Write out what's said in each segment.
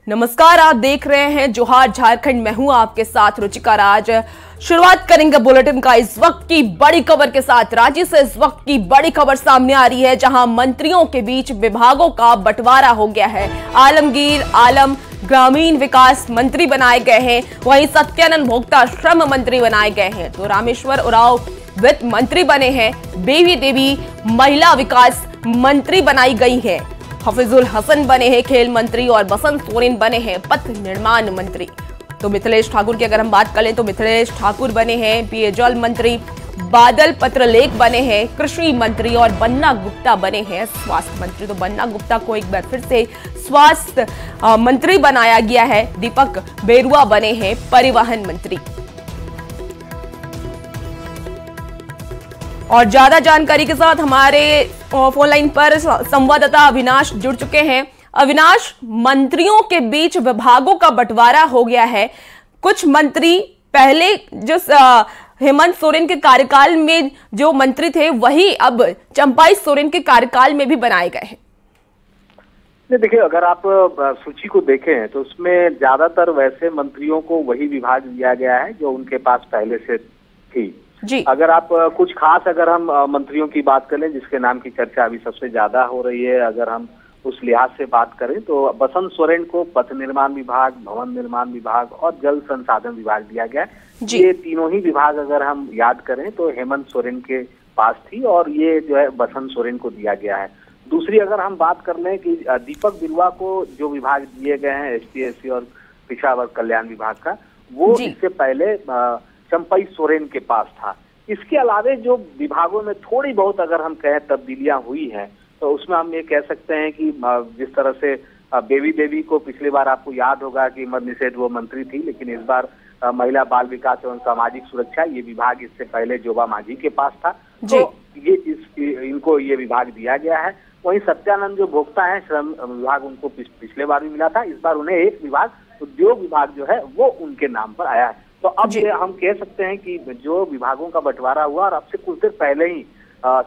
नमस्कार, आप देख रहे हैं जोहार झारखंड। मैं हूं आपके साथ रुचिका राज। शुरुआत करेंगे बुलेटिन का इस वक्त की बड़ी खबर के साथ। राज्य से इस वक्त की बड़ी खबर सामने आ रही है, जहां मंत्रियों के बीच विभागों का बंटवारा हो गया है। आलमगीर आलम ग्रामीण विकास मंत्री बनाए गए हैं, वहीं सत्यानंद भोक्ता श्रम मंत्री बनाए गए हैं, तो रामेश्वर उरांव वित्त मंत्री बने हैं, बेबी देवी महिला विकास मंत्री बनाई गई है, हफीजुल हसन बने हैं खेल मंत्री और बसंत सोरेन बने हैं पथ निर्माण मंत्री। तो मिथिलेश ठाकुर की अगर हम बात करें तो मिथिलेश ठाकुर बने हैं पेयजल मंत्री, बादल पत्रलेख बने हैं कृषि मंत्री और बन्ना गुप्ता बने हैं स्वास्थ्य मंत्री। तो बन्ना गुप्ता को एक बार फिर से स्वास्थ्य मंत्री बनाया गया है। दीपक बेरुआ बने हैं परिवहन मंत्री। और ज्यादा जानकारी के साथ हमारे फोन लाइन पर संवाददाता अविनाश जुड़ चुके हैं। अविनाश, मंत्रियों के बीच विभागों का बंटवारा हो गया है। कुछ मंत्री पहले जो हेमंत सोरेन के कार्यकाल में जो मंत्री थे, वही अब चंपाई सोरेन के कार्यकाल में भी बनाए गए हैं। देखिए, अगर आप सूची को देखें तो उसमें ज्यादातर वैसे मंत्रियों को वही विभाग दिया गया है जो उनके पास पहले से थी जी। अगर आप कुछ खास अगर हम मंत्रियों की बात करें जिसके नाम की चर्चा अभी सबसे ज्यादा हो रही है, अगर हम उस लिहाज से बात करें तो बसंत सोरेन को पथ निर्माण विभाग, भवन निर्माण विभाग और जल संसाधन विभाग दिया गया है। ये तीनों ही विभाग अगर हम याद करें तो हेमंत सोरेन के पास थी और ये जो है बसंत सोरेन को दिया गया है। दूसरी अगर हम बात कर लें कि दीपक बिरुआ को जो विभाग दिए गए हैं ST/SC और पिछड़ा वर्ग कल्याण विभाग का, वो इससे पहले चंपाई सोरेन के पास था। इसके अलावे जो विभागों में थोड़ी बहुत अगर हम कहें तब्दीलियां हुई हैं तो उसमें हम ये कह सकते हैं कि जिस तरह से बेबी देवी को पिछली बार आपको याद होगा कि मद्य निषेध वो मंत्री थी, लेकिन इस बार महिला बाल विकास एवं सामाजिक सुरक्षा ये विभाग इससे पहले जोबा मांझी के पास था, तो ये इनको ये विभाग दिया गया है। वहीं सत्यानंद जो भोक्ता है श्रम विभाग, उनको पिछले बार भी मिला था, इस बार उन्हें एक विभाग उद्योग विभाग जो है वो उनके नाम पर आया है। तो अब हम कह सकते हैं कि जो विभागों का बंटवारा हुआ और अब से कुछ देर पहले ही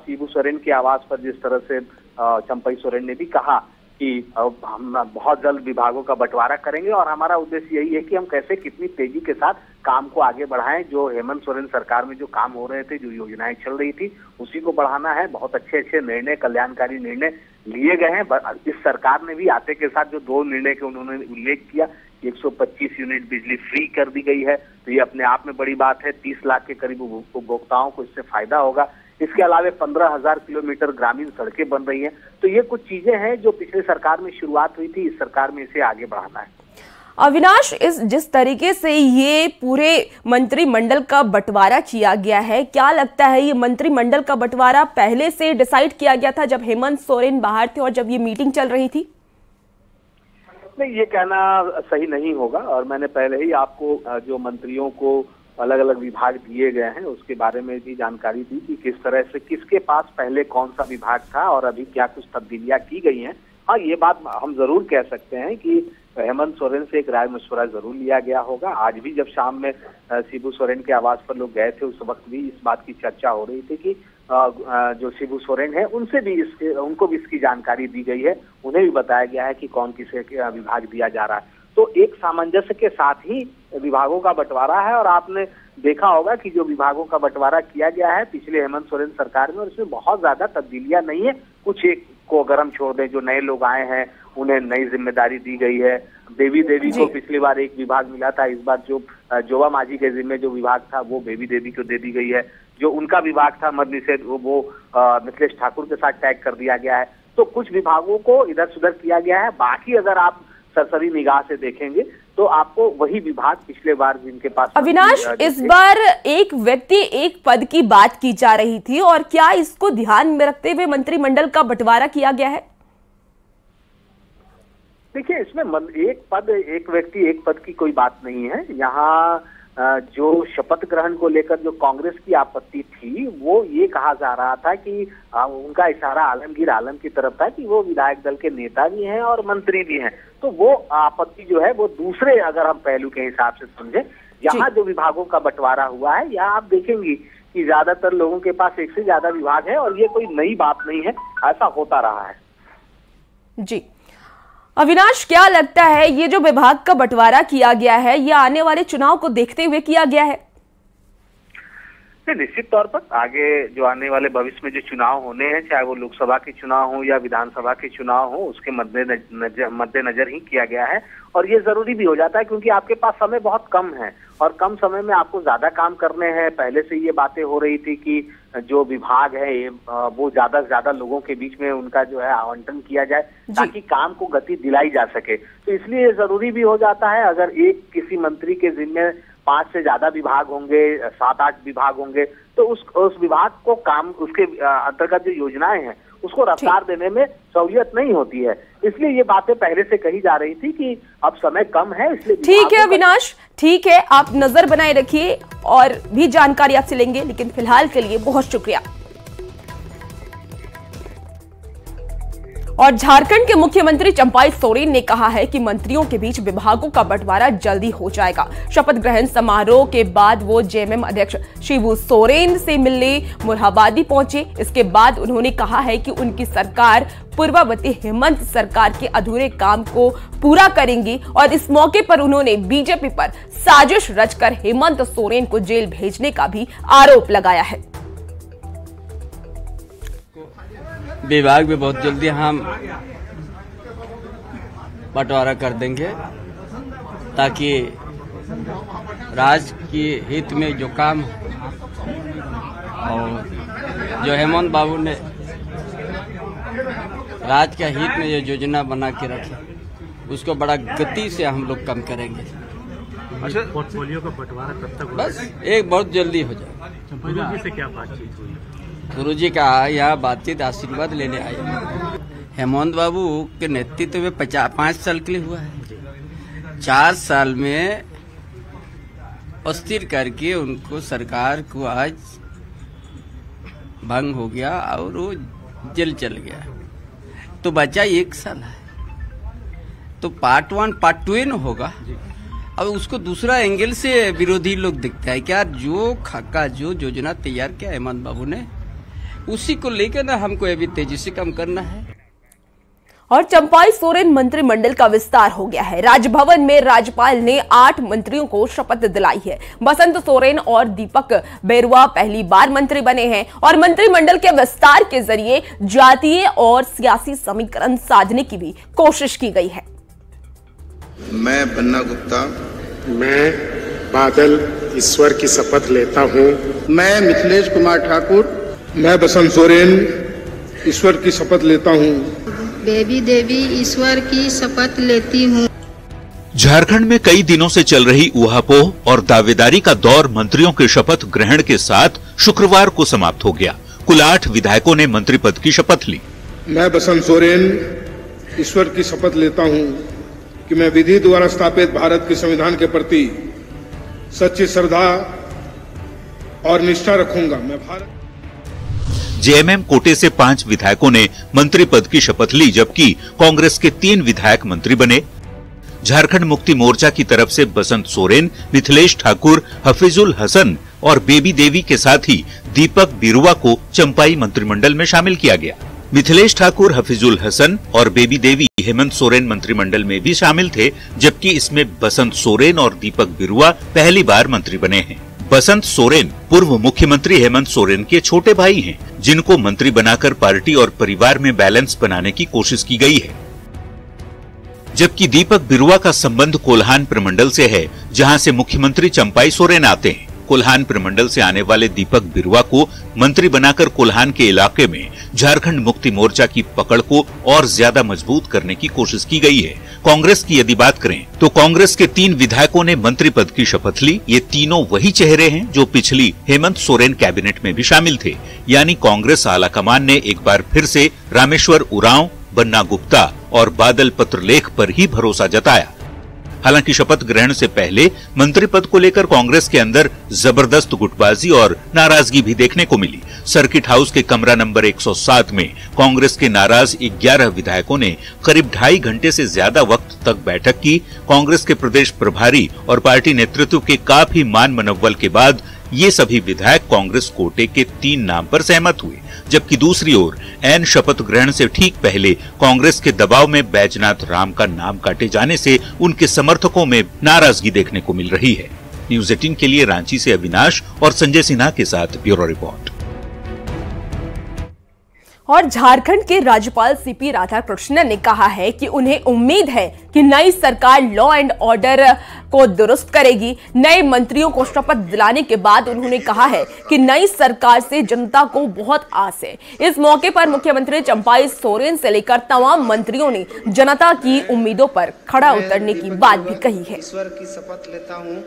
शिबू सोरेन के आवास पर जिस तरह से चंपाई सोरेन ने भी कहा कि हम बहुत जल्द विभागों का बंटवारा करेंगे और हमारा उद्देश्य यही है कि हम कैसे कितनी तेजी के साथ काम को आगे बढ़ाएं। जो हेमंत सोरेन सरकार में जो काम हो रहे थे, जो योजनाएं चल रही थी, उसी को बढ़ाना है। बहुत अच्छे अच्छे निर्णय, कल्याणकारी निर्णय लिए गए हैं। इस सरकार ने भी आते के साथ जो 2 निर्णय के उन्होंने उल्लेख किया, 125 यूनिट बिजली फ्री कर दी गई है, तो ये अपने आप में बड़ी बात है। 30 लाख के करीब उपभोक्ताओं को इससे फायदा होगा। इसके अलावा 15,000 किलोमीटर ग्रामीण सड़कें बन रही हैं। तो ये कुछ चीजें हैं जो पिछले सरकार में शुरुआत हुई थी, इस सरकार में इसे आगे बढ़ाना है। अविनाश, जिस तरीके से ये पूरे मंत्रिमंडल का बंटवारा किया गया है, क्या लगता है ये मंत्रिमंडल का बंटवारा पहले से डिसाइड किया गया था जब हेमंत सोरेन बाहर थे और जब ये मीटिंग चल रही थी? नहीं, ये कहना सही नहीं होगा। और मैंने पहले ही आपको जो मंत्रियों को अलग अलग विभाग दिए गए हैं उसके बारे में भी जानकारी दी कि किस तरह से किसके पास पहले कौन सा विभाग था और अभी क्या कुछ तब्दीलियां की गई हैं। हाँ, ये बात हम जरूर कह सकते हैं कि हेमंत सोरेन से एक राय मशवरा जरूर लिया गया होगा। आज भी जब शाम में शिबू सोरेन के आवास पर लोग गए थे, उस वक्त भी इस बात की चर्चा हो रही थी कि जो शिबू सोरेन है उनसे भी उनको भी इसकी जानकारी दी गई है, उन्हें भी बताया गया है कि कौन किसे विभाग दिया जा रहा है। तो एक सामंजस्य के साथ ही विभागों का बंटवारा है। और आपने देखा होगा कि जो विभागों का बंटवारा किया गया है पिछले हेमंत सोरेन सरकार में, और इसमें बहुत ज्यादा तब्दीलियां नहीं है। कुछ एक को अगर हम छोड़ दें, जो नए लोग आए हैं उन्हें नई जिम्मेदारी दी गई है। बेबी देवी को पिछली बार एक विभाग मिला था, इस बार जो जोबा मांझी के जिम्मे जो विभाग था वो बेबी देवी को दे दी गई है। जो उनका विभाग था मद्य निषेध, वो मिथिलेश ठाकुर के साथ टैग कर दिया गया है। तो कुछ विभागों को इधर सुधर किया गया है। बाकी अगर आप सरसरी निगाह से देखेंगे तो आपको वही विभाग पिछले बार जिनके पास। अविनाश, इस बार एक व्यक्ति एक पद की बात की जा रही थी, और क्या इसको ध्यान में रखते हुए मंत्रिमंडल का बंटवारा किया गया है? देखिए, इसमें एक पद एक व्यक्ति एक पद की कोई बात नहीं है। यहाँ जो शपथ ग्रहण को लेकर जो कांग्रेस की आपत्ति थी, वो ये कहा जा रहा था कि उनका इशारा आलमगीर आलम की तरफ था कि वो विधायक दल के नेता भी हैं और मंत्री भी हैं। तो वो आपत्ति जो है वो दूसरे अगर हम पहलू के हिसाब से समझे, यहाँ जो विभागों का बंटवारा हुआ है, यहाँ आप देखेंगे कि ज्यादातर लोगों के पास एक से ज्यादा विभाग है और ये कोई नई बात नहीं है, ऐसा होता रहा है। जी। अविनाश, क्या लगता है ये जो विभाग का बंटवारा किया गया है, ये आने वाले चुनाव को देखते हुए किया गया है? निश्चित तौर पर आगे जो आने वाले भविष्य में जो चुनाव होने हैं, चाहे वो लोकसभा के चुनाव हो या विधानसभा के चुनाव हो, उसके मद्देनजर ही किया गया है। और ये जरूरी भी हो जाता है क्योंकि आपके पास समय बहुत कम है और कम समय में आपको ज्यादा काम करने हैं। पहले से ये बातें हो रही थी कि जो विभाग है वो ज्यादा से ज्यादा लोगों के बीच में उनका जो है आवंटन किया जाए ताकि काम को गति दिलाई जा सके। तो इसलिए ये जरूरी भी हो जाता है। अगर एक किसी मंत्री के जिम्मे 5 से ज्यादा विभाग होंगे, 7-8 विभाग होंगे, तो उस विभाग को काम, उसके अंतर्गत जो योजनाएं हैं उसको रफ्तार देने में सहूलियत नहीं होती है। इसलिए ये बातें पहले से कही जा रही थी कि अब समय कम है, इसलिए। ठीक है अविनाश, ठीक है, आप नजर बनाए रखिए और भी जानकारी आपसे लेंगे, लेकिन फिलहाल के लिए बहुत शुक्रिया। और झारखंड के मुख्यमंत्री चंपाई सोरेन ने कहा है कि मंत्रियों के बीच विभागों का बंटवारा जल्दी हो जाएगा। शपथ ग्रहण समारोह के बाद वो जेएमएम अध्यक्ष शिबू सोरेन से मिलने मुरहाबादी पहुंचे। इसके बाद उन्होंने कहा है कि उनकी सरकार पूर्ववर्ती हेमंत सरकार के अधूरे काम को पूरा करेंगी और इस मौके पर उन्होंने बीजेपी पर साजिश रचकर हेमंत सोरेन को जेल भेजने का भी आरोप लगाया है। विभाग भी बहुत जल्दी हम बंटवारा कर देंगे ताकि राज्य के हित में जो काम और जो हेमंत बाबू ने राज्य के हित में जो योजना बना के रखी उसको बड़ा गति से हम लोग कम करेंगे। अच्छा, पोर्टफोलियो का बंटवारा कब तक होगा? बस एक बहुत जल्दी हो जाए। गुरु जी से क्या बातचीत हुई? गुरुजी का यहाँ बातचीत आशीर्वाद लेने आए। हेमंत बाबू के नेतृत्व में 5 साल के लिए हुआ है। 4 साल में अस्थिर करके उनको सरकार को आज भंग हो गया और वो जेल चल गया। तो बचा 1 साल है, तो पार्ट 1 पार्ट 2 न होगा। अब उसको दूसरा एंगल से विरोधी लोग दिखता है क्या जो खाका जो योजना तैयार किया हेमंत बाबू ने उसी को लेकर ना हमको अभी तेजी से काम करना है। और चंपाई सोरेन मंत्रिमंडल का विस्तार हो गया है। राजभवन में राज्यपाल ने 8 मंत्रियों को शपथ दिलाई है। बसंत सोरेन और दीपक बेरुआ पहली बार मंत्री बने हैं और मंत्रिमंडल के विस्तार के जरिए जातीय और सियासी समीकरण साधने की भी कोशिश की गई है। मैं बन्ना गुप्ता, मैं बादल ईश्वर की शपथ लेता हूँ। मैं मिथिलेश कुमार ठाकुर, मैं बसंत सोरेन ईश्वर की शपथ लेता हूँ। बेबी देवी ईश्वर की शपथ लेती हूँ। झारखंड में कई दिनों से चल रही ऊहापोह और दावेदारी का दौर मंत्रियों के शपथ ग्रहण के साथ शुक्रवार को समाप्त हो गया। कुल 8 विधायकों ने मंत्री पद की शपथ ली। मैं बसंत सोरेन ईश्वर की शपथ लेता हूँ कि मैं विधि द्वारा स्थापित भारत के संविधान के प्रति सच्ची श्रद्धा और निष्ठा रखूंगा। मैं भारत जेएमएम कोटे से 5 विधायकों ने मंत्री पद की शपथ ली, जबकि कांग्रेस के 3 विधायक मंत्री बने। झारखंड मुक्ति मोर्चा की तरफ से बसंत सोरेन, मिथिलेश ठाकुर, हफीजुल हसन और बेबी देवी के साथ ही दीपक बिरुआ को चंपाई मंत्रिमंडल में शामिल किया गया। मिथिलेश ठाकुर, हफीजुल हसन और बेबी देवी हेमंत सोरेन मंत्रिमंडल में भी शामिल थे, जबकि इसमें बसंत सोरेन और दीपक बिरुआ पहली बार मंत्री बने हैं। बसंत सोरेन पूर्व मुख्यमंत्री हेमंत सोरेन के छोटे भाई हैं, जिनको मंत्री बनाकर पार्टी और परिवार में बैलेंस बनाने की कोशिश की गई है। जबकि दीपक बिरुआ का संबंध कोल्हान प्रमंडल से है, जहां से मुख्यमंत्री चंपाई सोरेन आते हैं। कोल्हान प्रमंडल से आने वाले दीपक बिरुआ को मंत्री बनाकर कोल्हान के इलाके में झारखंड मुक्ति मोर्चा की पकड़ को और ज्यादा मजबूत करने की कोशिश की गई है। कांग्रेस की यदि बात करें तो कांग्रेस के 3 विधायकों ने मंत्री पद की शपथ ली। ये तीनों वही चेहरे हैं जो पिछली हेमंत सोरेन कैबिनेट में भी शामिल थे। यानी कांग्रेस आलाकमान ने एक बार फिर से रामेश्वर उरांव, बन्ना गुप्ता और बादल पत्रलेख पर ही भरोसा जताया। हालांकि शपथ ग्रहण से पहले मंत्री पद को लेकर कांग्रेस के अंदर जबरदस्त गुटबाजी और नाराजगी भी देखने को मिली। सर्किट हाउस के कमरा नंबर 107 में कांग्रेस के नाराज 11 विधायकों ने करीब 2.5 घंटे से ज्यादा वक्त तक बैठक की। कांग्रेस के प्रदेश प्रभारी और पार्टी नेतृत्व के काफी मान मनव्वल के बाद ये सभी विधायक कांग्रेस कोटे के 3 नाम पर सहमत हुए, जबकि दूसरी ओर ऐन शपथ ग्रहण से ठीक पहले कांग्रेस के दबाव में बैजनाथ राम का नाम काटे जाने से उनके समर्थकों में नाराजगी देखने को मिल रही है। न्यूज़ 18 के लिए रांची से अविनाश और संजय सिन्हा के साथ ब्यूरो रिपोर्ट। और झारखंड के राज्यपाल सीपी राधाकृष्णन ने कहा है कि उन्हें उम्मीद है कि नई सरकार लॉ एंड ऑर्डर को दुरुस्त करेगी। नए मंत्रियों को शपथ दिलाने के बाद उन्होंने कहा है कि नई सरकार से जनता को बहुत आस है। इस मौके पर मुख्यमंत्री चंपाई सोरेन से लेकर तमाम मंत्रियों ने जनता की उम्मीदों पर खड़ा उतरने की बात भी कही है। ईश्वर की शपथ लेता हूँ,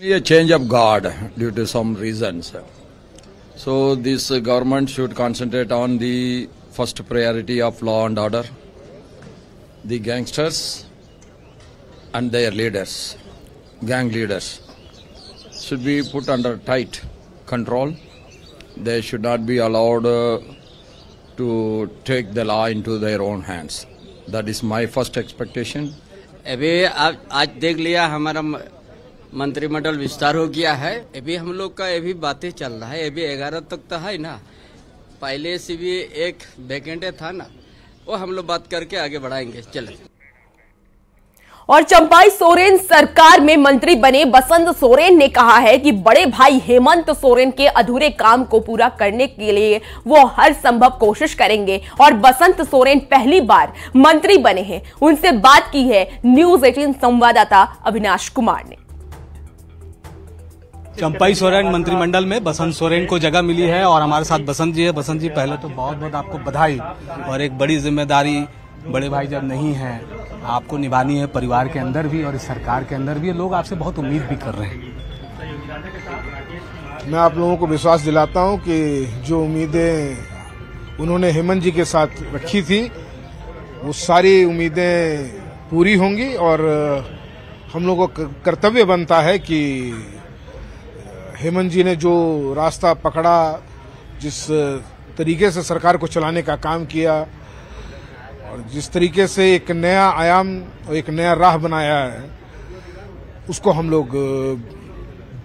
A change of guard due to some reasons. So this government should concentrate on the first priority of law and order. The gangsters and their leaders, gang leaders, should be put under tight control. They should not be allowed to take the law into their own hands. That is my first expectation. अभी आज देख लिया हमारा मंत्रिमंडल विस्तार हो गया है। अभी हम लोग का ये भी बातें चल रहा है। अभी 11 तक तो है ना, पहले से भी एक वैकेंट था ना, वो हम लोग बात करके आगे बढ़ाएंगे। चले। और चंपाई सोरेन सरकार में मंत्री बने बसंत सोरेन ने कहा है कि बड़े भाई हेमंत सोरेन के अधूरे काम को पूरा करने के लिए वो हर संभव कोशिश करेंगे। और बसंत सोरेन पहली बार मंत्री बने हैं। उनसे बात की है न्यूज़ 18 संवाददाता अविनाश कुमार ने। चंपाई सोरेन मंत्रिमंडल में बसंत सोरेन को जगह मिली है और हमारे साथ बसंत जी है। बसंत जी, पहले तो बहुत बहुत आपको बधाई। और एक बड़ी जिम्मेदारी बड़े भाई जब नहीं है आपको निभानी है, परिवार के अंदर भी और इस सरकार के अंदर भी। लोग आपसे बहुत उम्मीद भी कर रहे हैं। मैं आप लोगों को विश्वास दिलाता हूं कि जो उम्मीदें उन्होंने हेमंत जी के साथ रखी थी वो सारी उम्मीदें पूरी होंगी। और हम लोगों का कर्तव्य बनता है कि हेमंत जी ने जो रास्ता पकड़ा, जिस तरीके से सरकार को चलाने का काम किया और जिस तरीके से एक नया आयाम और एक नया राह बनाया है, उसको हम लोग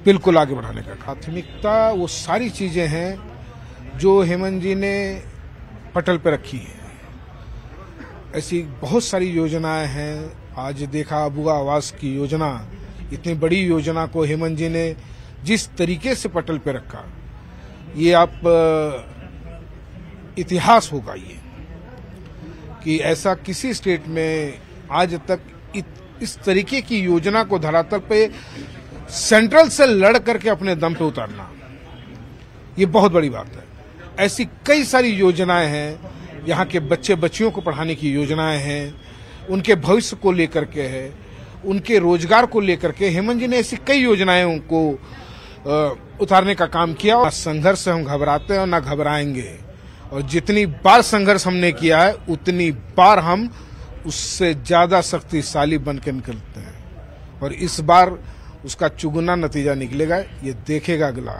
बिल्कुल आगे बढ़ाने का प्राथमिकता वो सारी चीजें हैं जो हेमंत जी ने पटल पे रखी हैं। ऐसी बहुत सारी योजनाएं हैं। आज देखा अबुआ आवास की योजना, इतनी बड़ी योजना को हेमंत जी ने जिस तरीके से पटल पे रखा, ये आप इतिहास होगा ये कि ऐसा किसी स्टेट में आज तक इस तरीके की योजना को धरातल पे सेंट्रल से लड़ करके अपने दम पे उतारना, ये बहुत बड़ी बात है। ऐसी कई सारी योजनाएं हैं। यहाँ के बच्चे बच्चियों को पढ़ाने की योजनाएं हैं, उनके भविष्य को लेकर के है, उनके रोजगार को लेकर के हेमंत जी ने ऐसी कई योजनाएं को उतारने का काम किया। और संघर्ष से हम घबराते हैं और ना घबराएंगे। और जितनी बार संघर्ष हमने किया है उतनी बार हम उससे ज्यादा शक्तिशाली बन के निकलते हैं। और इस बार उसका चुगुना नतीजा निकलेगा, ये देखेगा अगला।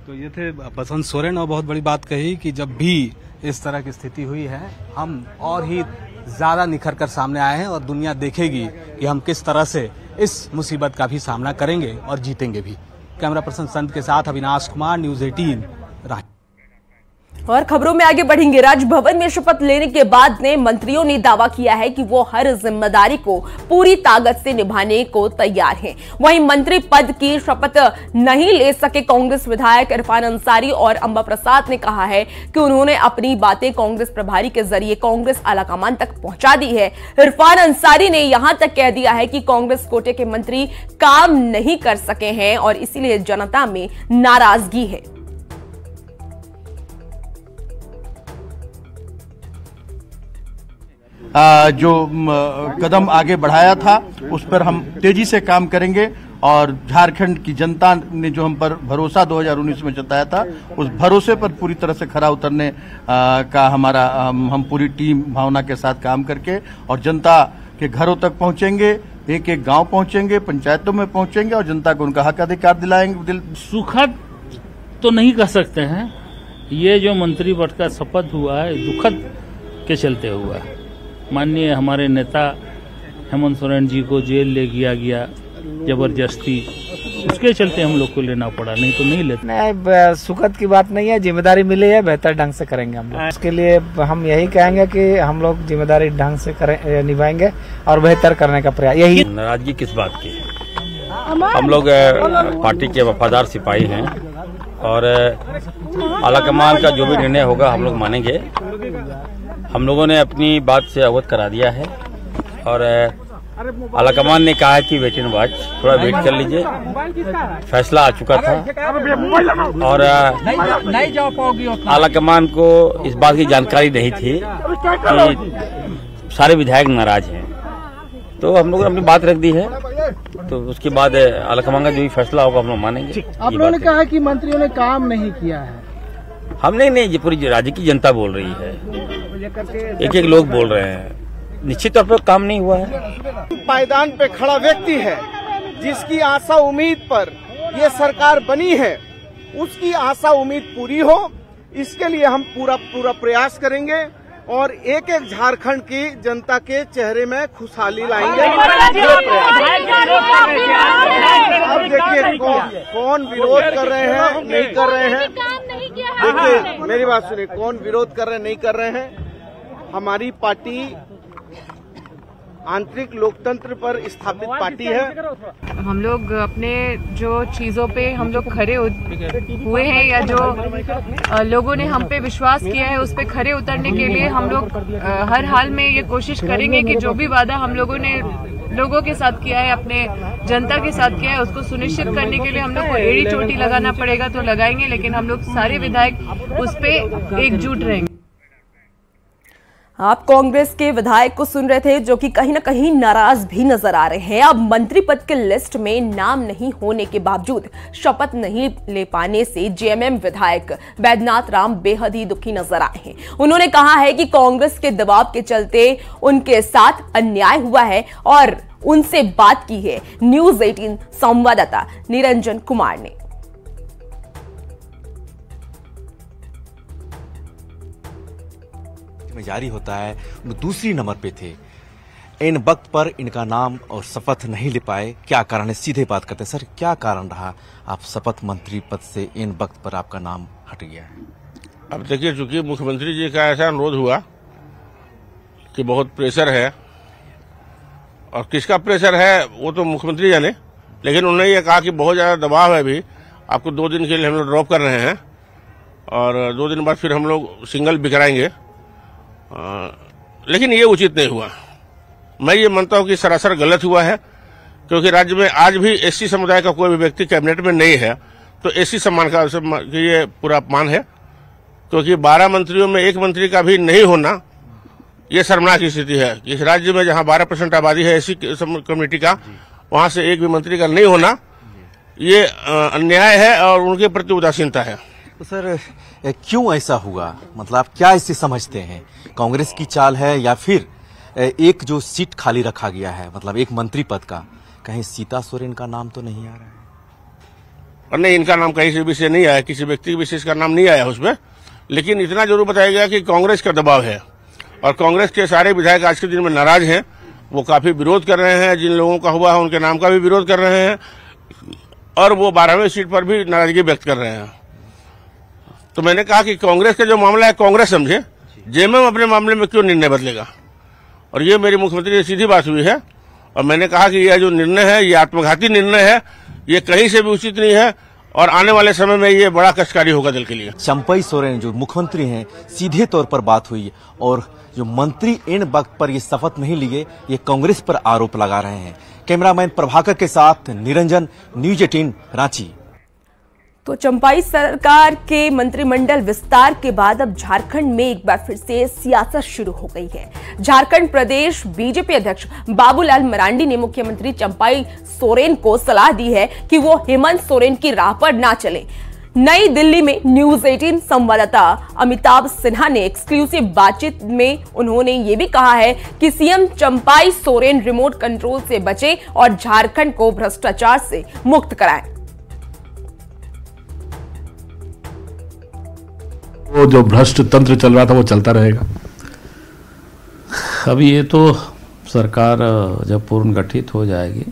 तो ये थे बसंत सोरेन। और बहुत बड़ी बात कही कि जब भी इस तरह की स्थिति हुई है हम और ही ज्यादा निखर कर सामने आए हैं और दुनिया देखेगी कि हम किस तरह से इस मुसीबत का भी सामना करेंगे और जीतेंगे भी। कैमरा पर्सन संत के साथ अविनाश कुमार, न्यूज़ 18 रांची। और खबरों में आगे बढ़ेंगे। राजभवन में शपथ लेने के बाद ने मंत्रियों ने दावा किया है कि वो हर जिम्मेदारी को पूरी ताकत से निभाने को तैयार हैं। वहीं मंत्री पद की शपथ नहीं ले सके कांग्रेस विधायक इरफान अंसारी और अंबा प्रसाद ने कहा है कि उन्होंने अपनी बातें कांग्रेस प्रभारी के जरिए कांग्रेस आलाकमान तक पहुंचा दी है। इरफान अंसारी ने यहां तक कह दिया है कि कांग्रेस कोटे के मंत्री काम नहीं कर सके हैं और इसीलिए जनता में नाराजगी है। जो कदम आगे बढ़ाया था उस पर हम तेजी से काम करेंगे और झारखंड की जनता ने जो हम पर भरोसा 2019 में जताया था उस भरोसे पर पूरी तरह से खरा उतरने का हमारा हम पूरी टीम भावना के साथ काम करके और जनता के घरों तक पहुंचेंगे, एक एक गांव पहुंचेंगे, पंचायतों में पहुंचेंगे और जनता को उनका हक अधिकार दिलाएंगे। सुखद तो नहीं कह सकते हैं, ये जो मंत्री पद का शपथ हुआ है दुखद के चलते हुआ है। माननीय हमारे नेता हेमंत सोरेन जी को जेल ले गया जबरदस्ती, उसके चलते हम लोग को लेना पड़ा, नहीं तो नहीं लेते। नहीं, सुखद की बात नहीं है, जिम्मेदारी मिली है, बेहतर ढंग से करेंगे हम लोग। उसके लिए हम यही कहेंगे कि हम लोग जिम्मेदारी ढंग से निभाएंगे और बेहतर करने का प्रयास। यही नाराजगी किस बात की है? हम लोग पार्टी के वफादार सिपाही हैं और आलाकमान का जो भी निर्णय होगा हम लोग मानेंगे। हम लोगों ने अपनी बात से अवगत करा दिया है और आलाकमान ने कहा है कि वेट एंड वॉच, थोड़ा वेट कर लीजिए, फैसला आ चुका था और आलाकमान को इस बात की जानकारी नहीं थी कि सारे विधायक नाराज हैं, तो हम लोगों ने अपनी बात रख दी है। तो उसके बाद आलाकमान का जो भी फैसला होगा हम लोग मानेंगे। आप लोगों ने कहा कि मंत्रियों ने काम नहीं किया है। हमने नहीं, ये पूरी राज्य की जनता बोल रही है, एक एक लोग बोल रहे हैं, निश्चित तौर पर काम नहीं हुआ है। पायदान पे खड़ा व्यक्ति है जिसकी आशा उम्मीद पर ये सरकार बनी है, उसकी आशा उम्मीद पूरी हो, इसके लिए हम पूरा प्रयास करेंगे और एक एक झारखंड की जनता के चेहरे में खुशहाली लाएंगे। अब देखिए कौन विरोध कर रहे हैं, नहीं कर रहे हैं। देखिए मेरी बात सुनिए, कौन विरोध कर रहे हैं, नहीं कर रहे हैं। हमारी पार्टी आंतरिक लोकतंत्र पर स्थापित पार्टी है। हम लोग अपने जो चीजों पे हम लोग खरे हुए हैं या जो लोगों ने हम पे विश्वास किया है उस पे खरे उतरने के लिए हम लोग हर हाल में ये कोशिश करेंगे कि जो भी वादा हम लोगों ने लोगों के साथ किया है, अपने जनता के साथ किया है, उसको सुनिश्चित करने के लिए हम लोग को एड़ी चोटी लगाना पड़ेगा तो लगाएंगे, लेकिन हम लोग सारे विधायक उस पे एकजुट रहेंगे। आप कांग्रेस के विधायक को सुन रहे थे जो कि कहीं ना कहीं नाराज भी नजर आ रहे हैं। अब मंत्री पद के लिस्ट में नाम नहीं होने के बावजूद शपथ नहीं ले पाने से जेएमएम विधायक बैद्यनाथ राम बेहद ही दुखी नजर आए हैं। उन्होंने कहा है कि कांग्रेस के दबाव के चलते उनके साथ अन्याय हुआ है और उनसे बात की है न्यूज 18 संवाददाता निरंजन कुमार ने। जारी होता है, दूसरी नंबर पे थे, इन वक्त पर इनका नाम और शपथ नहीं ले पाए, क्या कारण है? सीधे बात करते हैं सर, क्या कारण रहा आप शपथ मंत्री पद से इन वक्त पर आपका नाम हट गया है? अब देखिए, चूंकि मुख्यमंत्री जी का ऐसा अनुरोध हुआ कि बहुत प्रेशर है, और किसका प्रेशर है वो तो मुख्यमंत्री जाने, लेकिन उन्होंने ये कहा कि बहुत ज्यादा दबाव है, अभी आपको 2 दिन के लिए हम लोग ड्रॉप कर रहे हैं और 2 दिन बाद फिर हम लोग सिंगल बिकराएंगे। लेकिन ये उचित नहीं हुआ। मैं ये मानता हूं कि सरासर गलत हुआ है, क्योंकि राज्य में आज भी एससी समुदाय का कोई भी व्यक्ति कैबिनेट में नहीं है, तो एससी सम्मान का ये पूरा अपमान है, क्योंकि 12 मंत्रियों में एक मंत्री का भी नहीं होना ये शर्मनाक स्थिति है। इस राज्य में जहां 12% आबादी है एससी कम्युनिटी का, वहां से एक भी मंत्री का नहीं होना ये अन्याय है और उनके प्रति उदासीनता है। तो सर क्यों ऐसा हुआ, मतलब आप क्या इससे समझते हैं? कांग्रेस की चाल है या फिर एक जो सीट खाली रखा गया है, मतलब एक मंत्री पद का, कहीं सीता सोरेन का नाम तो नहीं आ रहा है? और नहीं, इनका नाम कहीं से भी से नहीं आया, किसी व्यक्ति विशेष का नाम नहीं आया उसमें, लेकिन इतना जरूर बताया गया कि कांग्रेस का दबाव है और कांग्रेस के सारे विधायक आज के दिन में नाराज हैं, वो काफी विरोध कर रहे हैं, जिन लोगों का हुआ है उनके नाम का भी विरोध कर रहे हैं और वो 12वीं सीट पर भी नाराजगी व्यक्त कर रहे हैं। तो मैंने कहा कि कांग्रेस का जो मामला है कांग्रेस समझे, जेएमएम अपने मामले में क्यों निर्णय बदलेगा, और ये मेरी मुख्यमंत्री से सीधी बात हुई है और मैंने कहा कि यह जो निर्णय है ये आत्मघाती निर्णय है, ये कहीं से भी उचित नहीं है और आने वाले समय में ये बड़ा कष्टकारी होगा दल के लिए। चंपई सोरेन जो मुख्यमंत्री हैं, सीधे तौर पर बात हुई और जो मंत्री इन वक्त पर ये शपथ नहीं लिए, ये कांग्रेस पर आरोप लगा रहे हैं। कैमरामैन प्रभाकर के साथ निरंजन, न्यूज 18 रांची। तो चंपाई सरकार के मंत्रिमंडल विस्तार के बाद अब झारखंड में एक बार फिर से सियासत शुरू हो गई है। झारखंड प्रदेश बीजेपी अध्यक्ष बाबूलाल मरांडी ने मुख्यमंत्री चंपाई सोरेन को सलाह दी है कि वो हेमंत सोरेन की राह पर ना चले। नई दिल्ली में न्यूज 18 संवाददाता अमिताभ सिन्हा ने एक्सक्लूसिव बातचीत में उन्होंने ये भी कहा है कि CM Champai Soren remote control से बचे और झारखंड को भ्रष्टाचार से मुक्त कराएं। वो जो भ्रष्ट तंत्र चल रहा था वो चलता रहेगा। अभी ये तो सरकार जब पूर्ण गठित हो जाएगी,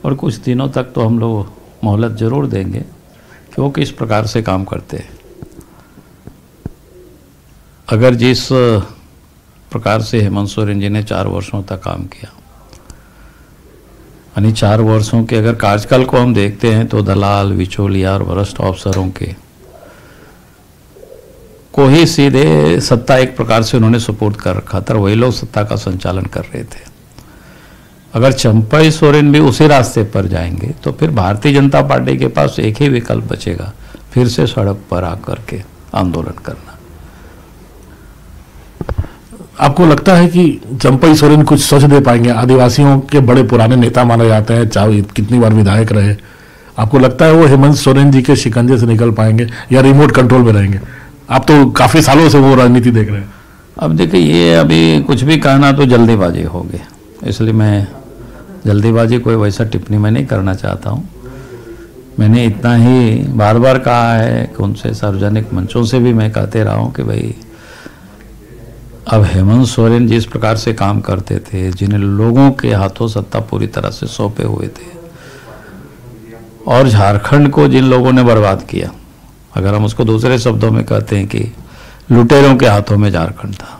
और कुछ दिनों तक तो हम लोग मोहलत जरूर देंगे कि वो किस प्रकार से काम करते हैं। अगर जिस प्रकार से हेमंत सोरेन जी ने 4 वर्षों तक काम किया, यानी 4 वर्षों के अगर कार्यकाल को हम देखते हैं तो दलाल, बिचौलिया और वरिष्ठ अफसरों के को ही सीधे सत्ता एक प्रकार से उन्होंने सुपुर्द कर रखा था, वही लोग सत्ता का संचालन कर रहे थे। अगर चंपई सोरेन भी उसी रास्ते पर जाएंगे तो फिर भारतीय जनता पार्टी के पास एक ही विकल्प बचेगा, फिर से सड़क पर आकर के आंदोलन करना। आपको लगता है कि चंपई सोरेन कुछ सोच दे पाएंगे? आदिवासियों के बड़े पुराने नेता माने जाते हैं, चाहे कितनी बार विधायक रहे। आपको लगता है वो हेमंत सोरेन जी के शिकंजे से निकल पाएंगे या रिमोट कंट्रोल में रहेंगे? आप तो काफी सालों से वो राजनीति देख रहे हैं। अब देखिए, ये अभी कुछ भी कहना तो जल्दीबाजी होगी, इसलिए मैं जल्दीबाजी कोई वैसा टिप्पणी मैं नहीं करना चाहता हूँ। मैंने इतना ही बार बार कहा है कि उनसे सार्वजनिक मंचों से भी मैं कहते रहा हूँ कि भाई अब हेमंत सोरेन जिस प्रकार से काम करते थे, जिन्हें लोगों के हाथों सत्ता पूरी तरह से सौंपे हुए थे, और झारखंड को जिन लोगों ने बर्बाद किया, अगर हम उसको दूसरे शब्दों में कहते हैं कि लुटेरों के हाथों में झारखंड था,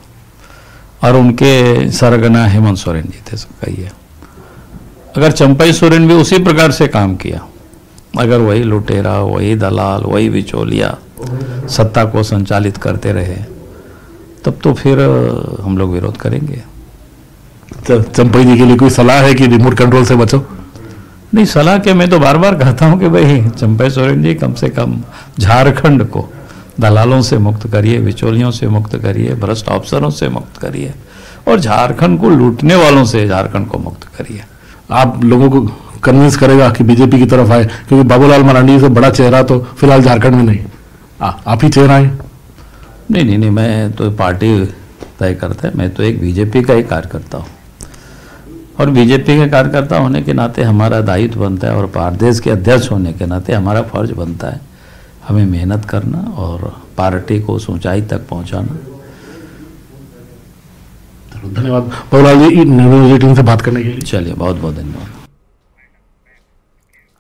और उनके सरगना हेमंत सोरेन जी थे, कहिए। अगर चंपई सोरेन भी उसी प्रकार से काम किया, अगर वही लुटेरा, वही दलाल, वही बिचौलिया सत्ता को संचालित करते रहे, तब तो फिर हम लोग विरोध करेंगे। चंपई जी के लिए कोई सलाह है कि रिमोट कंट्रोल से बचो? नहीं, सलाह के मैं तो बार बार कहता हूं कि भाई चंपई सोरेन जी कम से कम झारखंड को दलालों से मुक्त करिए, बिचौलियों से मुक्त करिए, भ्रष्ट अफसरों से मुक्त करिए, और झारखंड को लूटने वालों से झारखंड को मुक्त करिए। आप लोगों को कन्विंस करेगा कि बीजेपी की तरफ आए, क्योंकि बाबूलाल मरांडी से बड़ा चेहरा तो फिलहाल झारखंड में नहीं, आप ही चेहरा है। नहीं, मैं तो पार्टी तय करता है, मैं तो एक बीजेपी का ही कार्यकर्ता हूँ, और बीजेपी के कार्यकर्ता होने के नाते हमारा दायित्व बनता है, और प्रदेश के अध्यक्ष होने के नाते हमारा फर्ज बनता है हमें मेहनत करना और पार्टी को उस ऊंचाई तक पहुंचाना। धन्यवाद बाबूलाल जी न्यूज़ 18 से बात करने के लिए। चलिए, बहुत बहुत धन्यवाद।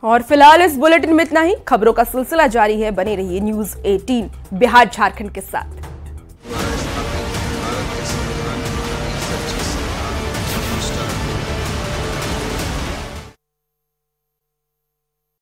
और फिलहाल इस बुलेटिन में इतना ही। खबरों का सिलसिला जारी है, बने रहिए न्यूज़ 18 बिहार झारखंड के साथ।